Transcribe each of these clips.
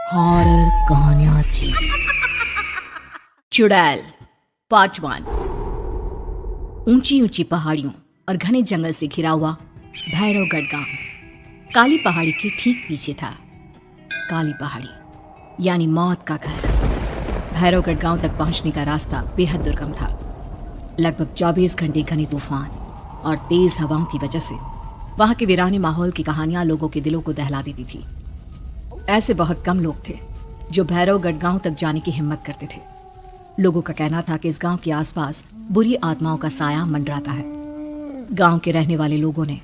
Horror कहानियां थी। चुड़ैल पार्ट 1। ऊंची ऊंची पहाड़ियों और घने जंगल से घिरा हुआ भैरवगढ़ गांव काली पहाड़ी के ठीक पीछे था। काली पहाड़ी यानी मौत का घर। भैरवगढ़ गांव तक पहुंचने का रास्ता बेहद दुर्गम था। लगभग 24 घंटे घने तूफान और तेज हवाओं की वजह से वहां के वीराने माहौल की कहानियां लोगों के दिलों को दहला देती थी। ऐसे बहुत कम लोग थे जो भैरवगढ़ गांव तक जाने की हिम्मत करते थे। लोगों का कहना था कि इस गांव के आसपास बुरी आत्माओं का साया मंडराता है। गांव के रहने वाले लोगों ने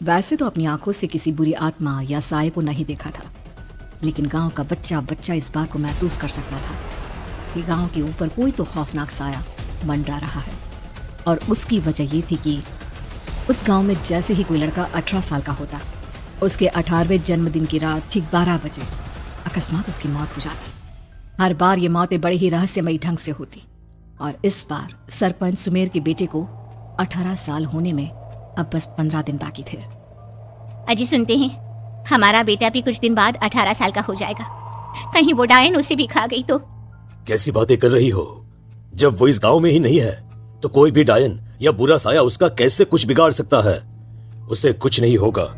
वैसे तो अपनी आंखों से किसी बुरी आत्मा या साये को नहीं देखा था, लेकिन गांव का बच्चा बच्चा इस बात को महसूस कर सकता था कि गांव के ऊपर कोई तो खौफनाक साया मंडरा रहा है। और उसकी वजह ये थी कि उस गांव में जैसे ही कोई लड़का 18 साल का होता, उसके 18वें जन्मदिन की रात ठीक 12 बजे अकस्मात उसकी मौत हो जाती। हर बार ये मौतें बड़े ही रहस्यमयी ढंग से होती और इस बार सरपंच सुमेर के बेटे को 18 साल होने में अब बस 15 दिन बाकी थे। अजी सुनते हैं, हमारा बेटा भी कुछ दिन बाद 18 साल का हो जाएगा। कहीं वो डायन उसे भी खा गई तो? कैसी बातें कर रही हो? जब वो इस गांव में ही नहीं है तो कोई भी डायन या बुरा साया उसका कैसे कुछ बिगाड़ सकता है? उसे कुछ नहीं होगा।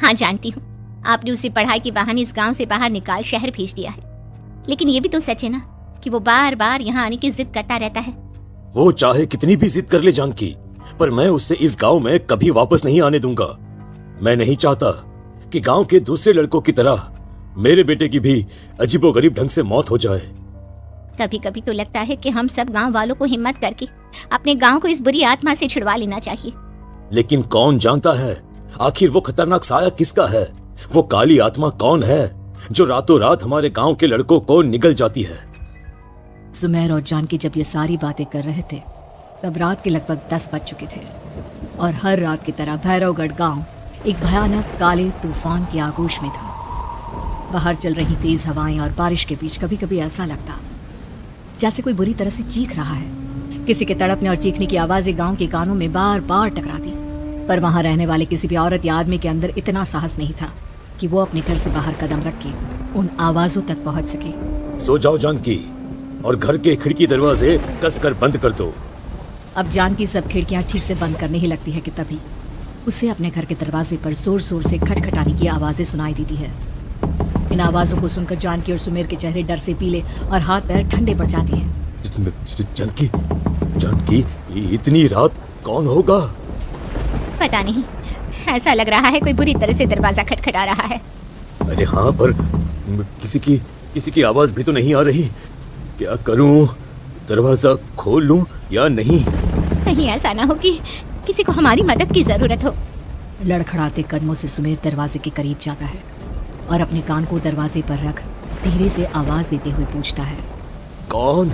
हाँ जानती हूँ, आपने उसे पढ़ाई के बहाने इस गांव से बाहर निकाल शहर भेज दिया है, लेकिन ये भी तो सच है ना कि वो बार बार यहाँ आने की जिद करता रहता है। वो चाहे कितनी भी जिद कर ले जानकी, पर मैं उससे इस गांव में कभी वापस नहीं आने दूंगा। मैं नहीं चाहता कि गांव के दूसरे लड़कों की तरह मेरे बेटे की भी अजीबोगरीब ढंग से मौत हो जाए। कभी कभी तो लगता है कि हम सब गांव वालों को हिम्मत करके अपने गांव को इस बुरी आत्मा से छुड़वा लेना चाहिए। लेकिन कौन जानता है आखिर वो खतरनाक साया किसका है? वो काली आत्मा कौन है जो रातों रात हमारे गांव के लड़कों को निगल जाती है? सुमेर और जानकी जब ये सारी बातें कर रहे थे तब रात के लगभग 10 बज चुके थे और हर रात की तरह भैरवगढ़ गांव एक भयानक काले तूफान की आगोश में था। बाहर चल रही तेज हवाएं और बारिश के बीच कभी कभी ऐसा लगता जैसे कोई बुरी तरह से चीख रहा है। किसी के तड़पने और चीखने की आवाजें गांव के कानों में बार बार टकराती, पर वहां रहने वाले किसी भी औरत या आदमी के अंदर इतना साहस नहीं था कि वो अपने घर से बाहर कदम रख के उन आवाजों तक पहुंच सके। सो जाओ जानकी और घर के खिड़की दरवाजे कसकर बंद कर दो। अब जानकी सब खिड़कियां ठीक से बंद करने ही लगती है कि तभी उसे अपने घर के दरवाजे पर जोर जोर से खटखटाने की आवाजें सुनाई देती है। इन आवाजों को सुनकर जानकी और सुमेर के चेहरे डर से पीले और हाथ पैर ठंडे पड़ जाते हैं। जानकी, जानकी, इतनी रात कौन होगा? पता नहीं, ऐसा लग रहा है कोई बुरी तरह से दरवाजा खटखटा रहा है। अरे हाँ, पर किसी की आवाज भी तो नहीं आ रही। क्या करूं? दरवाजा खोल लूं या नहीं? कहीं ऐसा ना हो कि किसी को हमारी मदद की जरूरत हो। लड़खड़ाते कदमों से सुमेर दरवाजे के करीब जाता है और अपने कान को दरवाजे पर रख धीरे से आवाज देते हुए पूछता है, कौन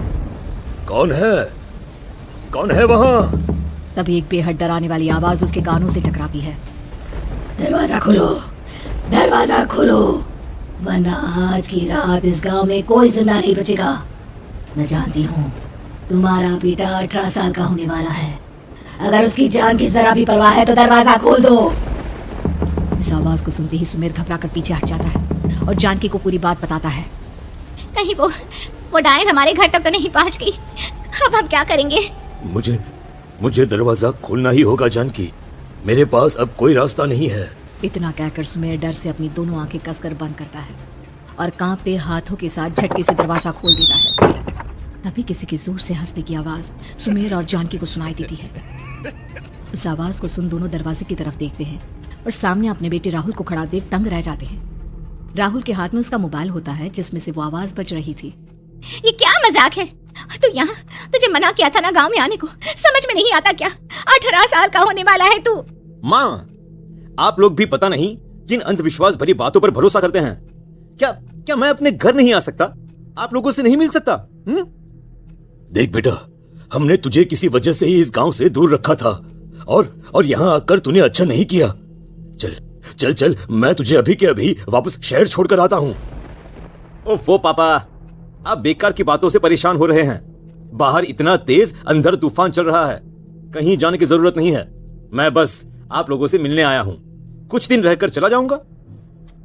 है? कौन है वहां? तभी एक बेहद डराने वाली आवाज उसके कानों से टकराती है। दरवाजा खोलो, दरवाजा खोलो, वरना आज की रात इस गांव में कोई जिंदा नहीं बचेगा। मैं जानती हूँ तुम्हारा बेटा 18 साल का होने वाला है। अगर उसकी जान की जरा भी परवाह है तो दरवाजा खोल दो। इस आवाज को सुनते ही सुमेर घबराकर पीछे हट जाता है और जानकी को पूरी बात बताता है। कहीं वो डायन हमारे घर तक तो नहीं पहुंच गई? अब हम क्या करेंगे? मुझे दरवाजा खोलना ही होगा जानकी। मेरे पास अब कोई रास्ता नहीं है। इतना कहकर सुमेर डर से अपनी दोनों आंखें कसकर बंद करता है और कांपते हाथों के साथ झटके से दरवाजा खोल देता है। तभी किसी की जोर से हंसने की आवाज सुमेर और जानकी को सुनाई देती है। उस आवाज को सुन दोनों दरवाजे की तरफ देखते हैं और सामने अपने बेटे राहुल को खड़ा देख दंग रह जाते हैं। राहुल के हाथ में उसका मोबाइल होता है जिसमें से वो आवाज बज रही थी। ये क्या मजाक है? और तू यहाँ, तुझे मना किया था ना गांव में आने को, समझ में नहीं आता क्या? 18 साल का होने वाला है तू। माँ, आप लोग भी पता नहीं किन अंधविश्वास भरी बातों पर भरोसा करते हैं। क्या मैं अपने घर नहीं आ सकता? आप लोगों से नहीं मिल सकता? देख बेटा, हमने तुझे किसी वजह से ही इस गांव से दूर रखा था और यहाँ आकर तूने अच्छा नहीं किया। चल, मैं तुझे अभी के अभी वापस शहर छोड़कर आता हूँ। ओफो पापा, आप बेकार की बातों से परेशान हो रहे हैं। बाहर इतना तेज अंधड़ तूफान चल रहा है, कहीं जाने की जरूरत नहीं है। मैं बस आप लोगों से मिलने आया हूँ, कुछ दिन रहकर चला जाऊंगा।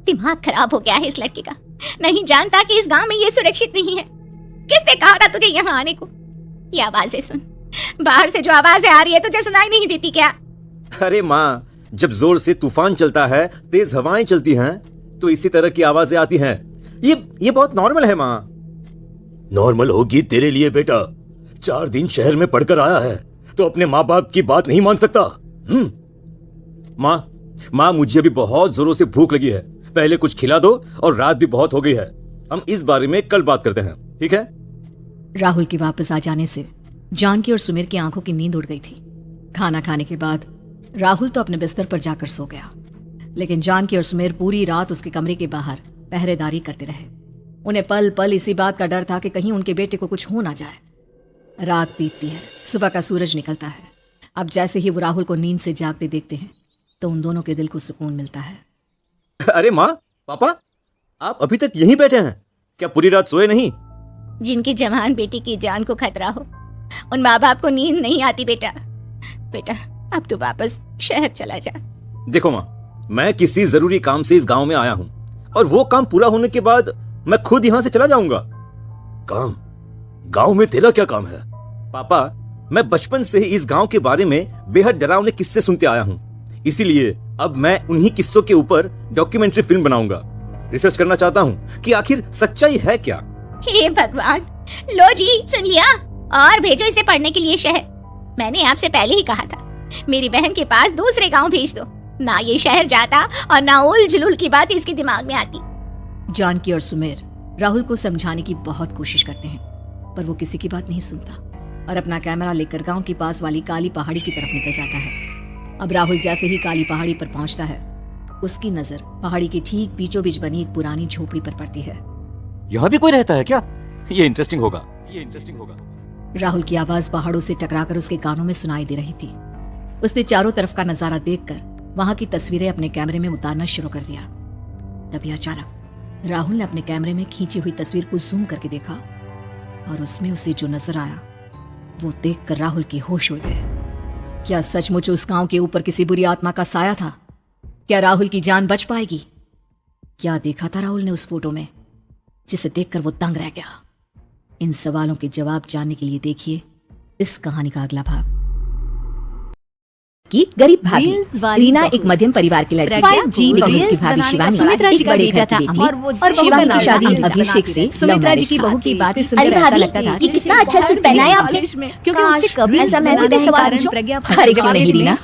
दिमाग खराब हो गया है इस लड़के का। नहीं जानता कि इस गांव में ये सुरक्षित नहीं है? किसने कहा था तुझे यहाँ आने को? ये आवाजें सुन, बाहर से जो आवाजें आ रही है तुझे सुनाई नहीं देती क्या? अरे माँ, जब जोर से तूफान चलता है, तेज हवाएं चलती हैं, तो इसी तरह की आवाजें आती हैं। ये बहुत नॉर्मल है माँ। नॉर्मल होगी तेरे लिए बेटा। 4 दिन शहर में पढ़कर आया है तो अपने माँ बाप की बात नहीं मान सकता। माँ, मुझे अभी बहुत जोरों से भूख लगी है। पहले कुछ खिला दो, और रात भी बहुत हो गई है। हम इस बारे में कल बात करते हैं, ठीक है? राहुल के वापस आ जाने से जानकी और सुमेर की आंखों की नींद उड़ गई थी। खाना खाने के बाद राहुल तो अपने बिस्तर पर जाकर सो गया, लेकिन जानकी और सुमेर पूरी रात उसके कमरे के बाहर पहरेदारी करते रहे। उन्हें पल पल इसी बात का डर था कि कहीं उनके बेटे को कुछ हो ना जाए। रात बीतती है, सुबह का सूरज निकलता है। अब जैसे ही वो राहुल को नींद से जागते देखते हैं तो उन दोनों के दिल को सुकून मिलता है। अरे माँ, पापा, आप अभी तक यहीं बैठे हैं? क्या पूरी रात सोए नहीं? जिनकी जवान बेटी की जान को खतरा हो, उन माँ बाप को नींद नहीं आती बेटा। बेटा, अब तू वापस शहर चला जा। देखो माँ, मैं किसी जरूरी काम से इस गांव में आया हूँ, और वो काम पूरा होने के बाद मैं खुद यहाँ से चला जाऊंगा। काम? गांव में तेरा क्या काम है? पापा, मैं बचपन से ही इस गांव के बारे में बेहद डरावने किस्से सुनते आया हूँ। इसीलिए अब मैं उन्हीं किस्सों के ऊपर डॉक्यूमेंट्री फिल्म बनाऊंगा। रिसर्च करना चाहता हूँ कि आखिर सच्चाई है क्या। हे भगवान, लो जी, सुन लिया, और भेजो इसे पढ़ने के लिए शहर। मैंने आपसे पहले ही कहा था, मेरी बहन के पास दूसरे गांव भेज दो। ना ये शहर जाता और ना उल जुलूल की बात इसके दिमाग में आती। जानकी और सुमेर राहुल को समझाने की बहुत कोशिश करते हैं, पर वो किसी की बात नहीं सुनता और अपना कैमरा लेकर गांव के पास वाली काली पहाड़ी की तरफ निकल जाता है। अब राहुल जैसे ही काली पहाड़ी पर पहुंचता है, उसकी नजर पहाड़ी के ठीक बीचों बीच बनी एक पुरानी झोपड़ी पर पड़ती है। यहाँ भी कोई रहता है क्या? ये इंटरेस्टिंग होगा। राहुल की आवाज पहाड़ों से टकराकर उसके कानों में सुनाई दे रही थी। उसने चारों तरफ का नजारा देखकर वहां की तस्वीरें अपने कैमरे में उतारना शुरू कर दिया। तभी अचानक राहुल ने अपने कैमरे में खींची हुई तस्वीर को जूम करके देखा, और उसमें उसे जो नजर आया वो देखकर राहुल के होश उड़ गए। क्या सचमुच उस गांव के ऊपर किसी बुरी आत्मा का साया था? क्या राहुल की जान बच पाएगी? क्या देखा था राहुल ने उस फोटो में जिसे देखकर वो दंग रह गया? इन सवालों के जवाब जानने के लिए देखिए इस कहानी का अगला भाग। की गरीब भाभी रीना एक मध्यम परिवार की लड़की है, लेकिन उसकी भाभी शिवानी एक बड़े घर की बेटी और शिवानी की शादी अभिषेक से सुमित्रा जी की बहू की बातें सुनकर ऐसा लगता था कि कितना अच्छा सूट पहना है आपने, क्योंकि उससे कभी ऐसा मैंने भी सवाल पूछा। अरे क्यों नहीं रीना,